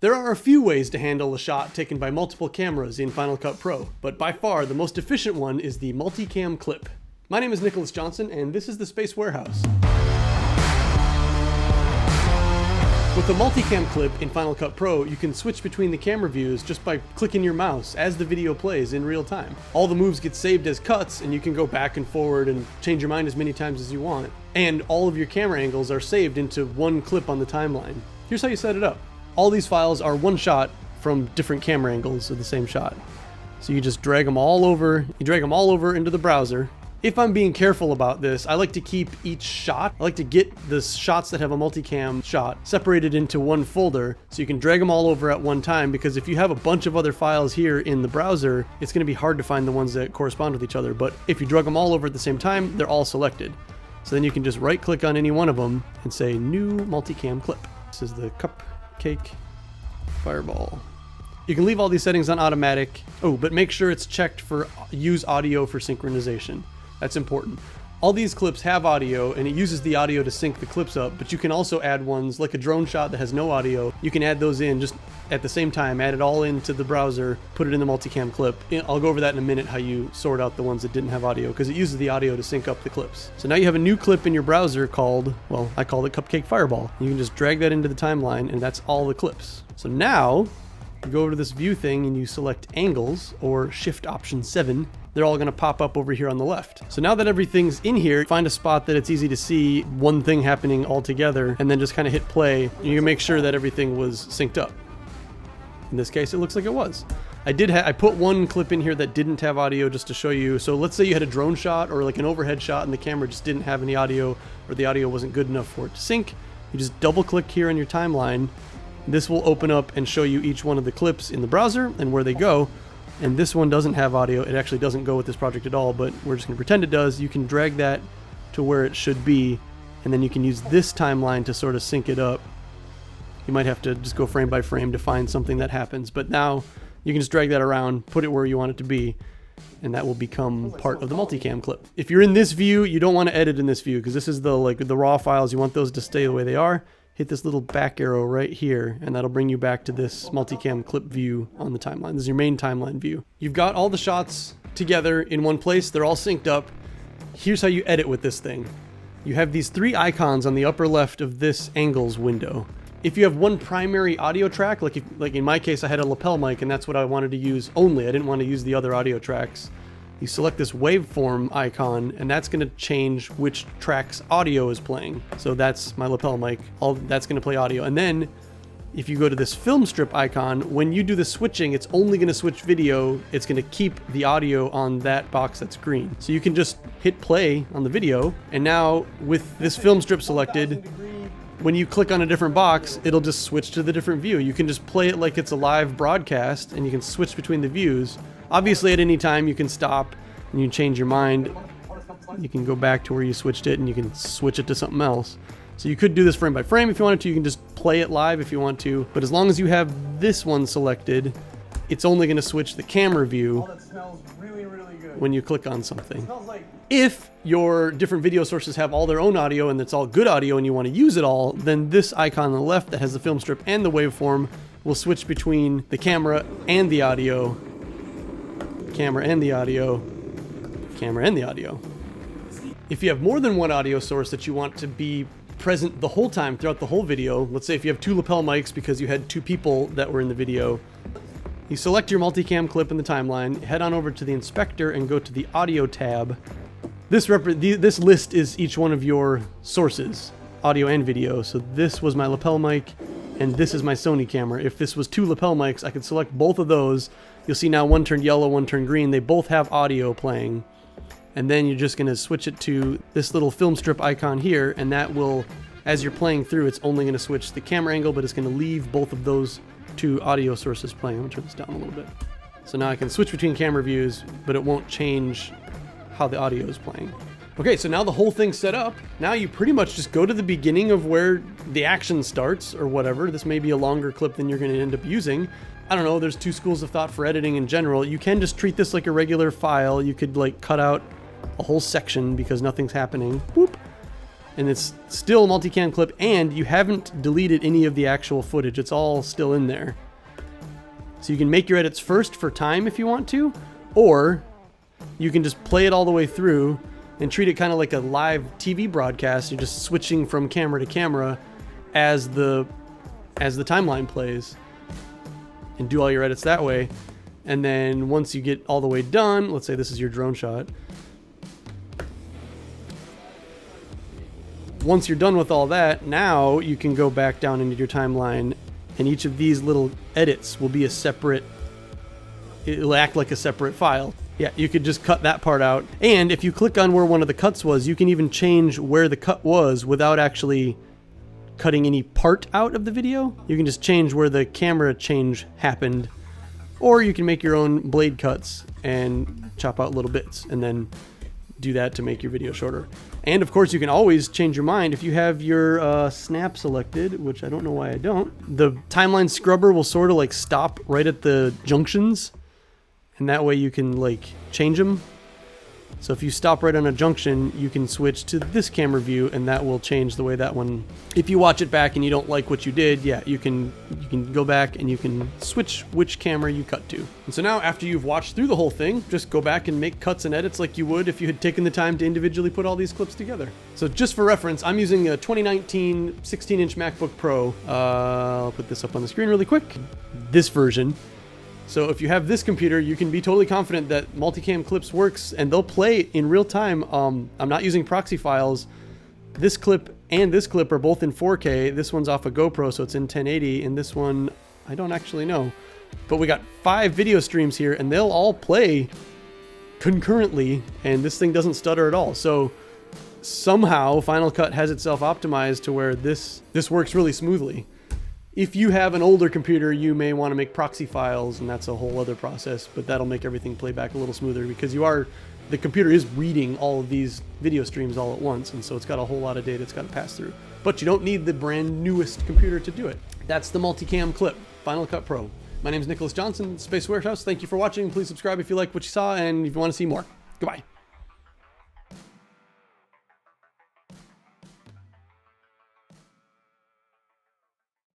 There are a few ways to handle a shot taken by multiple cameras in Final Cut Pro, but by far the most efficient one is the Multicam Clip. My name is Nicholas Johnson, and this is the Space Warehouse. With the Multicam Clip in Final Cut Pro, you can switch between the camera views just by clicking your mouse as the video plays in real time. All the moves get saved as cuts, and you can go back and forward and change your mind as many times as you want. And all of your camera angles are saved into one clip on the timeline. Here's how you set it up. All these files are one shot from different camera angles of the same shot. So you just drag them all over, into the browser. If I'm being careful about this, I like to keep each shot. I like to get the shots that have a multicam shot separated into one folder so you can drag them all over at one time, because if you have a bunch of other files here in the browser, it's going to be hard to find the ones that correspond with each other. But if you drag them all over at the same time, they're all selected. So then you can just right click on any one of them and say new multicam clip. This is the cupcake fireball. You can leave all these settings on automatic. Oh, but make sure it's checked for use audio for synchronization. That's important. All these clips have audio, and it uses the audio to sync the clips up, but you can also add ones like a drone shot that has no audio. You can add those in just at the same time, add it all into the browser, put it in the multicam clip. I'll go over that in a minute, how you sort out the ones that didn't have audio, because it uses the audio to sync up the clips. So now you have a new clip in your browser called, well, I call it Cupcake Fireball. You can just drag that into the timeline, and that's all the clips. So now, you go over to this view thing and you select angles, or Shift Option 7. They're all going to pop up over here on the left. So now that everything's in here, find a spot that it's easy to see one thing happening all together, and then just kind of hit play. You can make sure that everything was synced up. In this case, it looks like it was. I put one clip in here that didn't have audio just to show you. So let's say you had a drone shot or like an overhead shot and the camera just didn't have any audio, or the audio wasn't good enough for it to sync. You just double click here on your timeline. This will open up and show you each one of the clips in the browser and where they go. And this one doesn't have audio. It actually doesn't go with this project at all, but we're just going to pretend it does. You can drag that to where it should be, and then you can use this timeline to sort of sync it up. You might have to just go frame by frame to find something that happens, but now you can just drag that around, put it where you want it to be, and that will become part of the multicam clip. If you're in this view, you don't want to edit in this view, because this is the raw files. You want those to stay the way they are. Hit this little back arrow right here, and that'll bring you back to this multicam clip view on the timeline. This is your main timeline view. You've got all the shots together in one place. They're all synced up. Here's how you edit with this thing. You have these three icons on the upper left of this angles window. If you have one primary audio track, like in my case, I had a lapel mic, and that's what I wanted to use only. I didn't want to use the other audio tracks. You select this waveform icon, and that's going to change which track's audio is playing. So that's my lapel mic. That's going to play audio. And then if you go to this film strip icon, when you do the switching, it's only going to switch video. It's going to keep the audio on that box that's green. So you can just hit play on the video, and now with this film strip selected, when you click on a different box, it'll just switch to the different view. You can just play it like it's a live broadcast, and you can switch between the views. Obviously, at any time, you can stop and you can change your mind. You can go back to where you switched it, and you can switch it to something else. So you could do this frame by frame if you wanted to. You can just play it live if you want to. But as long as you have this one selected, it's only going to switch the camera view when you click on something. If your different video sources have all their own audio and it's all good audio and you want to use it all, then this icon on the left that has the film strip and the waveform will switch between the camera and the audio. Camera and the audio, camera and the audio. If you have more than one audio source that you want to be present the whole time throughout the whole video, let's say if you have two lapel mics because you had two people that were in the video, you select your multicam clip in the timeline, head on over to the inspector and go to the audio tab. This list is each one of your sources, audio and video. So this was my lapel mic, and this is my Sony camera. If this was two lapel mics, I could select both of those. You'll see now one turned yellow, one turned green. They both have audio playing. And then you're just going to switch it to this little film strip icon here, and that will, as you're playing through, it's only going to switch the camera angle, but it's going to leave both of those two audio sources playing. I'm going to turn this down a little bit. So now I can switch between camera views, but it won't change how the audio is playing. Okay, so now the whole thing's set up. Now you pretty much just go to the beginning of where the action starts or whatever. This may be a longer clip than you're going to end up using. I don't know, there's two schools of thought for editing in general. You can just treat this like a regular file. You could like cut out a whole section because nothing's happening. Whoop. and it's still Multicam Clip, and you haven't deleted any of the actual footage. It's all still in there. So you can make your edits first for time if you want to, or you can just play it all the way through and treat it kind of like a live TV broadcast. You're just switching from camera to camera as the timeline plays, and do all your edits that way. And then once you get all the way done, let's say this is your drone shot. Once you're done with all that, now you can go back down into your timeline, and each of these little edits will be a separate, it'll act like a separate file. Yeah, you could just cut that part out. And if you click on where one of the cuts was, you can even change where the cut was without actually cutting any part out of the video. You can just change where the camera change happened, or you can make your own blade cuts and chop out little bits and then do that to make your video shorter. And of course, you can always change your mind if you have your snap selected, which I don't know why I don't. The timeline scrubber will sort of like stop right at the junctions, and that way you can like change them. So if you stop right on a junction, you can switch to this camera view, and that will change the way that one, if you watch it back and you don't like what you did, yeah, you can go back and you can switch which camera you cut to. And so now, after you've watched through the whole thing, just go back and make cuts and edits like you would if you had taken the time to individually put all these clips together. So just for reference, I'm using a 2019 16-inch MacBook Pro. I'll put this up on the screen really quick. This version. So if you have this computer, you can be totally confident that Multicam Clips works, and they'll play in real time. I'm not using proxy files. This clip and this clip are both in 4K. This one's off a GoPro, so it's in 1080, and this one, I don't actually know. But we got 5 video streams here, and they'll all play concurrently, and this thing doesn't stutter at all. So somehow Final Cut has itself optimized to where this works really smoothly. If you have an older computer, you may want to make proxy files, and that's a whole other process, but that'll make everything play back a little smoother because the computer is reading all of these video streams all at once, and so it's got a whole lot of data it's got to pass through. But you don't need the brand newest computer to do it. That's the Multicam Clip, Final Cut Pro. My name is Nicholas Johnson, Space Warehouse. Thank you for watching. Please subscribe if you like what you saw and if you want to see more. Goodbye.